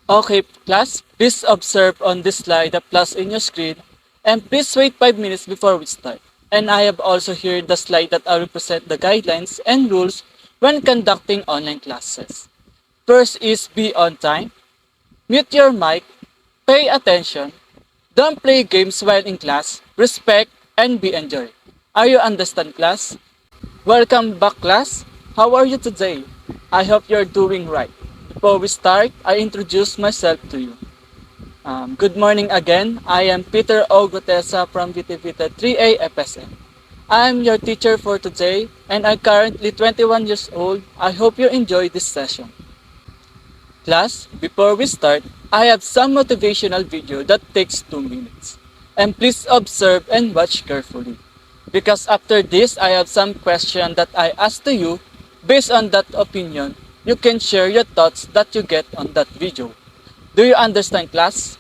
Okay, class, please observe on this slide the plus in your screen and please wait 5 minutes before we start. And I have also here the slide that I will present the guidelines and rules when conducting online classes. First is be on time, mute your mic, pay attention, don't play games while in class, respect, and be enjoy. Are you understand class? Welcome back class. How are you today? I hope you're doing right. Before we start, I introduce myself to you. Good morning again. I am Peter O. Gutesa from VTVT 3A FSM. I'm your teacher for today and I'm currently 21 years old. I hope you enjoy this session. Class, before we start, I have some motivational video that takes 2 minutes. And please observe and watch carefully. Because after this, I have some question that I ask to you. Based on that opinion, you can share your thoughts that you get on that video. Do you understand class?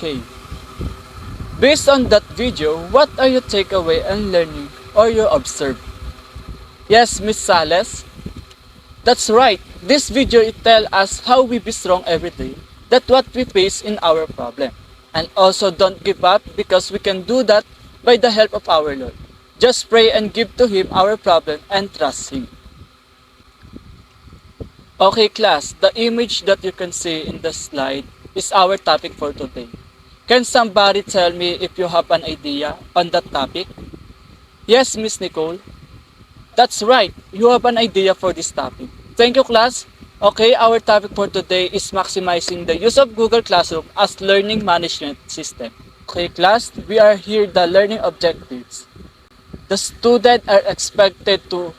Okay. Based on that video, what are your takeaway and learning or you observe? Yes, Miss Sales? That's right. This video it tell us how we be strong every day. That's what we face in our problem. And also don't give up because we can do that by the help of our Lord. Just pray and give to Him our problem and trust Him. Okay class, the image that you can see in the slide is our topic for today. Can somebody tell me if you have an idea on that topic? Yes, Miss Nicole. That's right, you have an idea for this topic. Thank you class. Okay, our topic for today is maximizing the use of Google Classroom as learning management system. Okay class, we are here the learning objectives. The students are expected to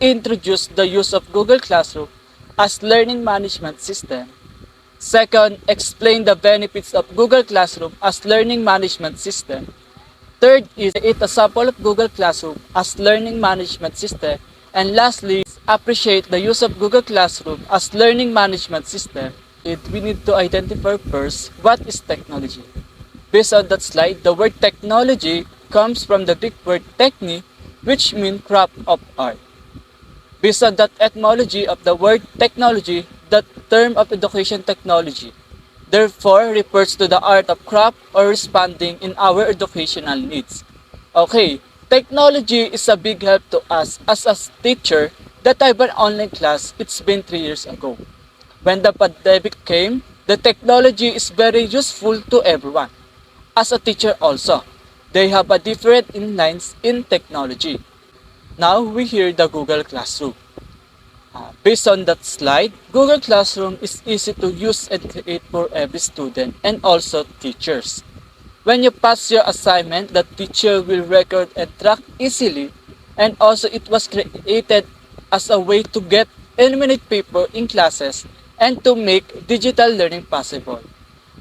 introduce the use of Google Classroom as learning management system. Second, explain the benefits of Google Classroom as learning management system. Third is create a sample of Google Classroom as learning management system. And lastly, appreciate the use of Google Classroom as learning management system. We need to identify first what is technology. Based on that slide, the word technology comes from the Greek word techni, which means craft of art. Based on that etymology of the word technology, the term of education technology therefore refers to the art of craft or responding in our educational needs. Okay, technology is a big help to us as a teacher that I have an online class. It's been 3 years ago. When the pandemic came, the technology is very useful to everyone. As a teacher also, they have a different inlines in technology. Now we hear the Google Classroom. Based on that slide, Google Classroom is easy to use and create for every student and also teachers. When you pass your assignment, the teacher will record and track easily, and also it was created as a way to get eliminate paper in classes, and to make digital learning possible.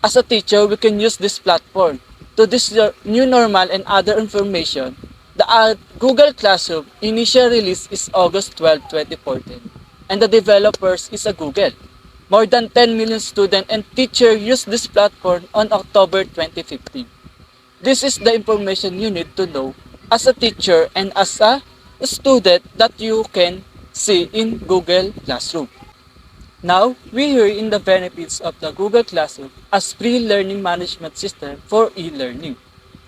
As a teacher, we can use this platform to this new normal and other information. The Google Classroom initial release is August 12, 2014, and the developers is a Google. More than 10 million students and teachers use this platform on October 2015. This is the information you need to know as a teacher and as a student that you can see in Google Classroom. Now, we hear in the benefits of the Google Classroom as free learning management system for e-learning.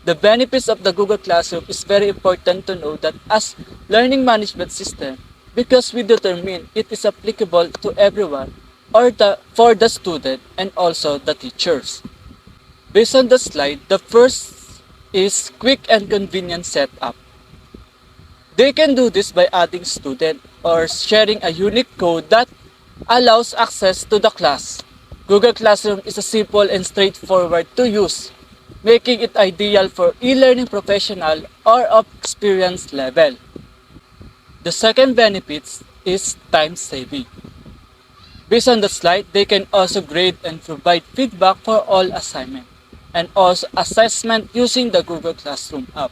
The benefits of the Google Classroom is very important to know that as learning management system because we determine it is applicable to everyone or for the student and also the teachers. Based on the slide, the first is quick and convenient setup. They can do this by adding student or sharing a unique code that allows access to the class. Google Classroom is a simple and straightforward to use, making it ideal for e-learning professional or of experience level. The second benefit is time saving. Based on the slide, they can also grade and provide feedback for all assignments and also assessment using the Google Classroom app.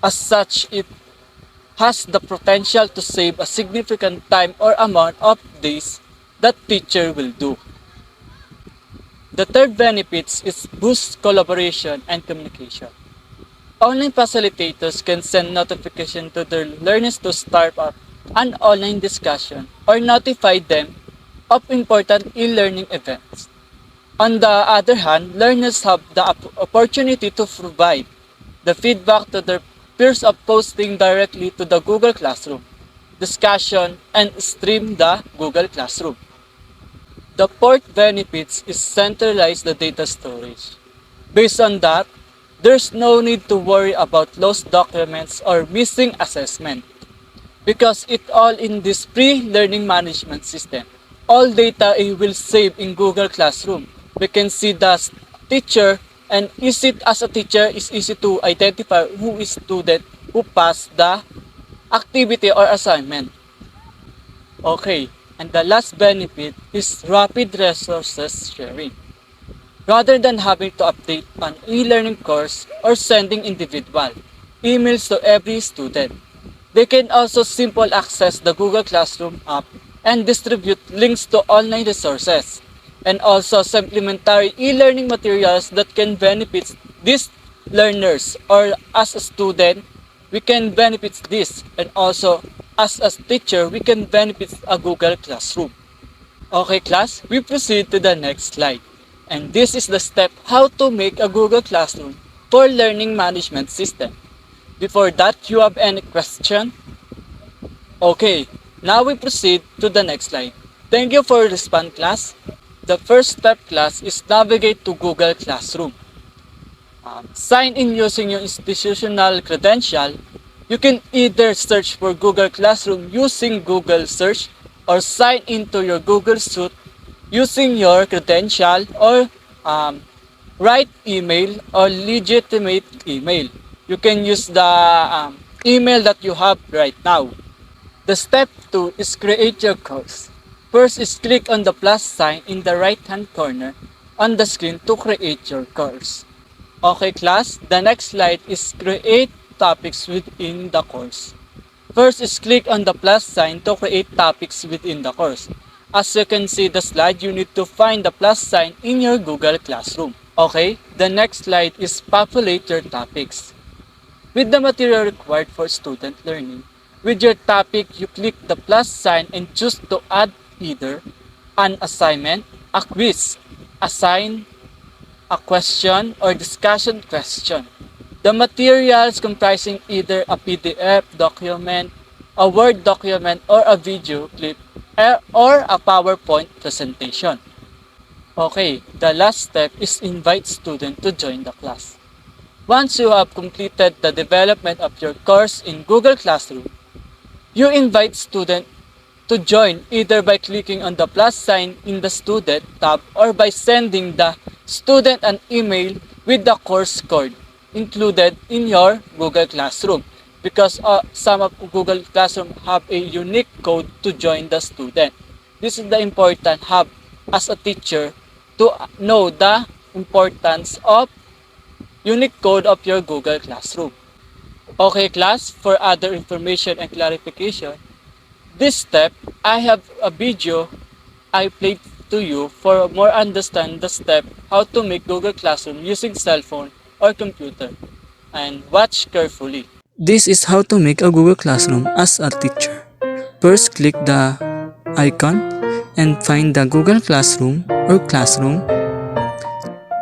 As such, it has the potential to save a significant time or amount of days that teacher will do. The third benefit is boost collaboration and communication. Online facilitators can send notification to their learners to start up an online discussion or notify them of important e-learning events. On the other hand, learners have the opportunity to provide the feedback to their peers of posting directly to the Google Classroom discussion and stream the Google Classroom. The fourth benefit is centralize the data storage. Based on that, there's no need to worry about lost documents or missing assessment because it all in this free learning management system. All data will save in Google Classroom. We can see the teacher and as a teacher it's easy to identify who is student who passed the activity or assignment. Okay, and the last benefit is rapid resources sharing. Rather than having to update an e-learning course or sending individual emails to every student, they can also simply access the Google Classroom app and distribute links to online resources and also supplementary e-learning materials that can benefit these learners or as a student we can benefit this and also as a teacher we can benefit a Google Classroom. Okay class, we proceed to the next slide and this is the step how to make a Google Classroom for learning management system. Before that, you have any question? Okay, now we proceed to the next slide. Thank you for respond class. The first step class is navigate to Google Classroom. Sign in using your institutional credential. You can either search for Google Classroom using Google search or sign into your Google Suite using your credential or right email or legitimate email. You can use the email that you have right now. The step 2 is create your course. First is click on the plus sign in the right hand corner on the screen to create your course. Okay class, the next slide is create topics within the course. First is click on the plus sign to create topics within the course. As you can see the slide, you need to find the plus sign in your Google Classroom. Okay, the next slide is populate your topics. With the material required for student learning, with your topic, you click the plus sign and choose to add either an assignment, a quiz, assign, a question, or discussion question. The materials comprising either a PDF document, a Word document, or a video clip, or a PowerPoint presentation. Okay, the last step is invite students to join the class. Once you have completed the development of your course in Google Classroom, you invite students to join either by clicking on the plus sign in the student tab or by sending the student an email with the course code included in your Google Classroom because some of Google Classroom have a unique code to join the student. This is the important hub as a teacher to know the importance of unique code of your Google Classroom. Okay class, for other information and clarification, this step I have a video I played to you for more understand the step how to make Google Classroom using cell phone or computer, and watch carefully. This is how to make a Google Classroom as a teacher. First, click the icon and find the Google Classroom or Classroom.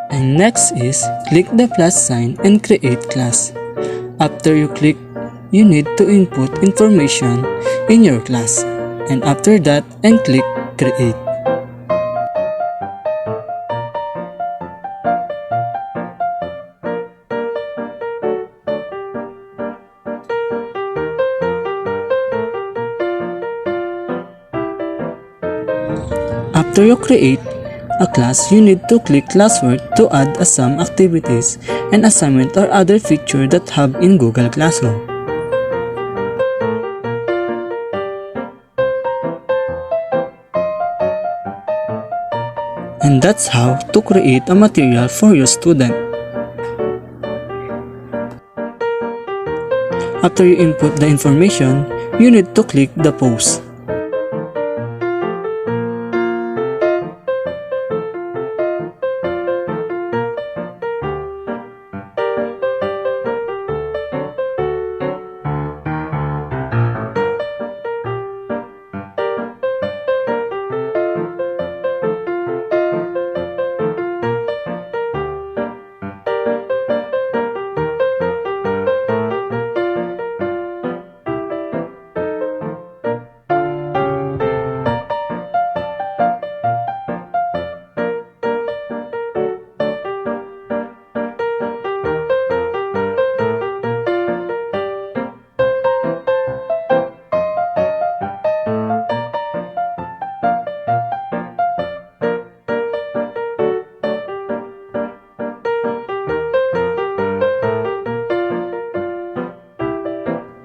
And next is click the plus sign and create class. After you click, you need to input information in your class. And after that, and click create. After you create a class, you need to click classwork to add some activities and assignment or other feature that have in Google Classroom. And that's how to create a material for your student. After you input the information, you need to click the pause.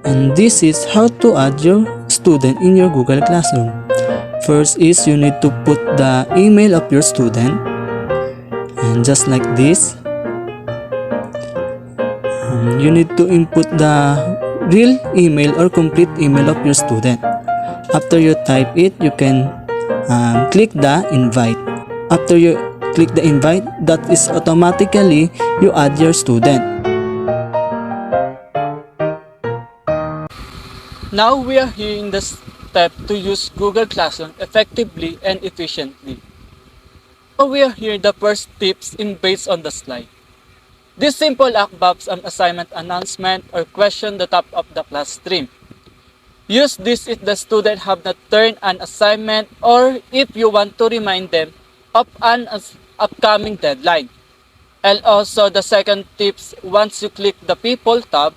And this is how to add your student in your Google Classroom. First is you need to put the email of your student, and just like this, you need to input the real email or complete email of your student. After you type it, you can click the invite. After you click the invite, that is automatically you add your student. Now we are here in the step to use Google Classroom effectively and efficiently. So we are here the first tips in based on the slide. This simple act box an assignment announcement or question the top of the class stream. Use this if the student have not turned an assignment or if you want to remind them of an upcoming deadline. And also the second tips, once you click the people tab,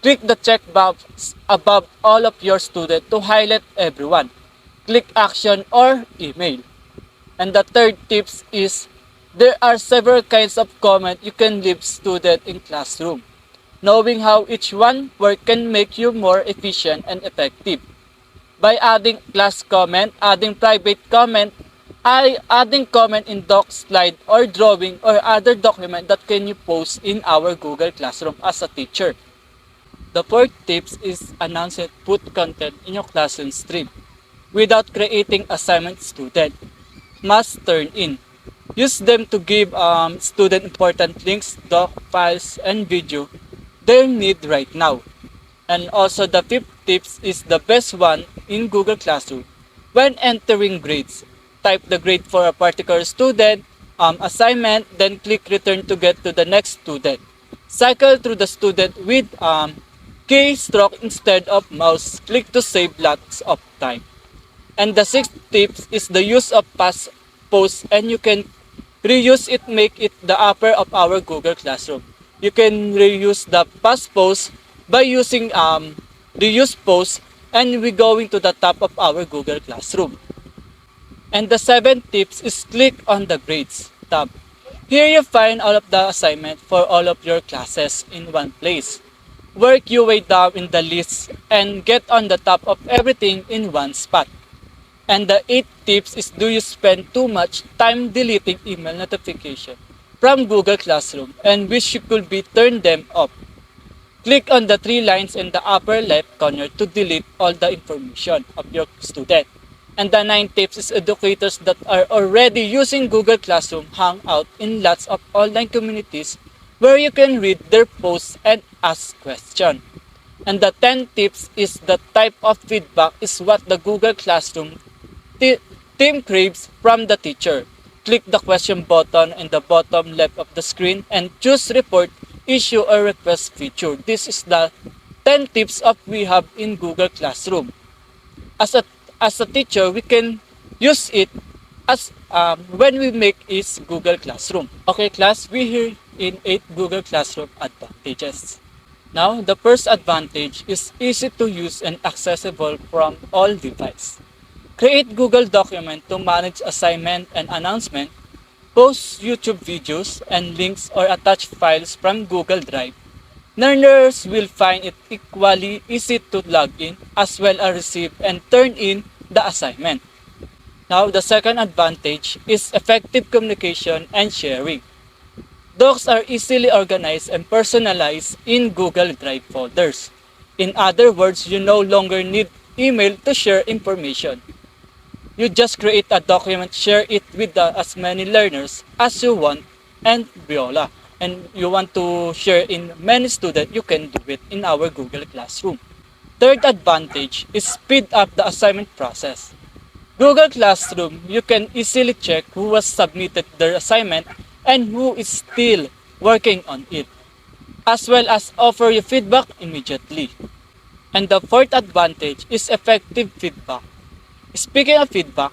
click the checkbox above all of your students to highlight everyone. Click action or email. And the third tips is there are several kinds of comment you can leave student in classroom. Knowing how each one work can make you more efficient and effective. By adding class comment, adding private comment, adding comment in doc, slide, or drawing or other document that can you post in our Google Classroom as a teacher. The fourth tips is announce it, put content in your classroom stream without creating assignment student must turn in. Use them to give student important links, doc, files, and video they need right now. And also the fifth tips is the best one in Google Classroom. When entering grades, type the grade for a particular student, assignment, then click return to get to the next student. Cycle through the student with keystroke instead of mouse click to save lots of time. And the sixth tips is the use of past post, and you can reuse it, make it the upper of our Google Classroom. You can reuse the past post by using reuse post, and we going to the top of our Google Classroom. And the seventh tips is click on the grades tab. Here you find all of the assignment for all of your classes in one place. Work your way down in the list and get on the top of everything in one spot. And the 8th tips is, do you spend too much time deleting email notification from Google Classroom and wish you could be turned them off? Click on the 3 lines in the upper left corner to delete all the information of your student. And the 9 tips is, educators that are already using Google Classroom hang out in lots of online communities where you can read their posts and ask questions. And the 10 tips is, the type of feedback is what the Google Classroom team craves from the teacher. Click the question button in the bottom left of the screen and choose report, issue, or request feature. This is the 10 tips of we have in Google Classroom. As a teacher, we can use it as when we make is Google Classroom. Okay class, we here in 8 Google Classroom advantages. Now, the first advantage is easy to use and accessible from all devices. Create Google document to manage assignment and announcement, post YouTube videos and links or attach files from Google Drive. Learners will find it equally easy to log in as well as receive and turn in the assignment. Now, the second advantage is effective communication and sharing. Docs are easily organized and personalized in Google Drive folders. In other words, you no longer need email to share information. You just create a document, share it with as many learners as you want, and voila. And you want to share in many students, you can do it in our Google Classroom. Third advantage is speed up the assignment process. Google Classroom, you can easily check who has submitted their assignment and who is still working on it, as well as offer you feedback immediately. And the fourth advantage is effective feedback. Speaking of feedback,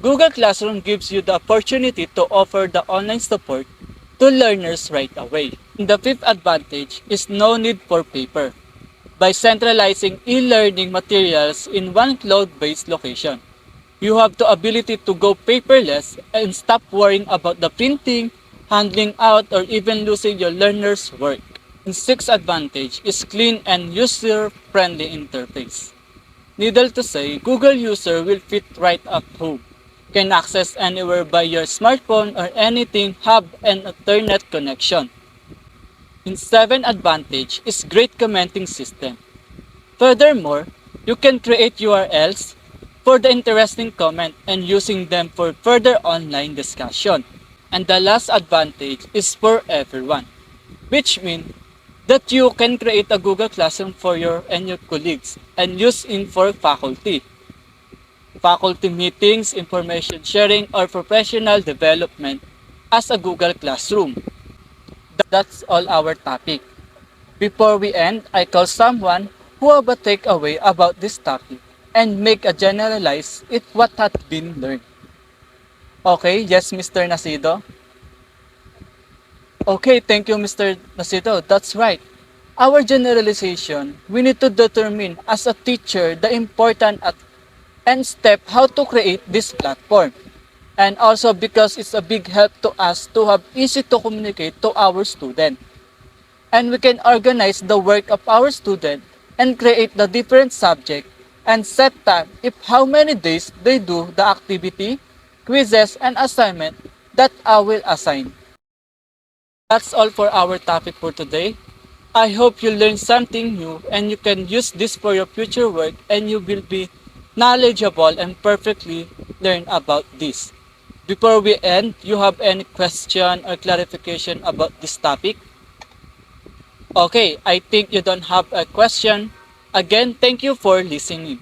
Google Classroom gives you the opportunity to offer the online support to learners right away. And the fifth advantage is no need for paper. By centralizing e-learning materials in one cloud-based location, you have the ability to go paperless and stop worrying about the printing, handling out, or even losing your learners' work. And sixth advantage is clean and user-friendly interface. Needless to say, Google user will fit right at home, can access anywhere by your smartphone or anything, have an internet connection. And seventh advantage is great commenting system. Furthermore, you can create URLs for the interesting comment and using them for further online discussion. And the last advantage is for everyone, which means that you can create a Google Classroom for your and your colleagues and use it for faculty meetings, information sharing, or professional development as a Google Classroom. That's all our topic. Before we end, I call someone who have a takeaway about this topic and make a generalize it what had been learned. Okay, yes, Mr. Nasido? Okay, thank you, Mr. Nasido. That's right. Our generalization, we need to determine as a teacher the important and step how to create this platform. And also because it's a big help to us to have easy to communicate to our student. And we can organize the work of our student and create the different subject and set time if how many days they do the activity, quizzes, and assignment that I will assign. That's all for our topic for today. I hope you learned something new and you can use this for your future work and you will be knowledgeable and perfectly learn about this. Before we end, you have any question or clarification about this topic? Okay, I think you don't have a question. Again, thank you for listening.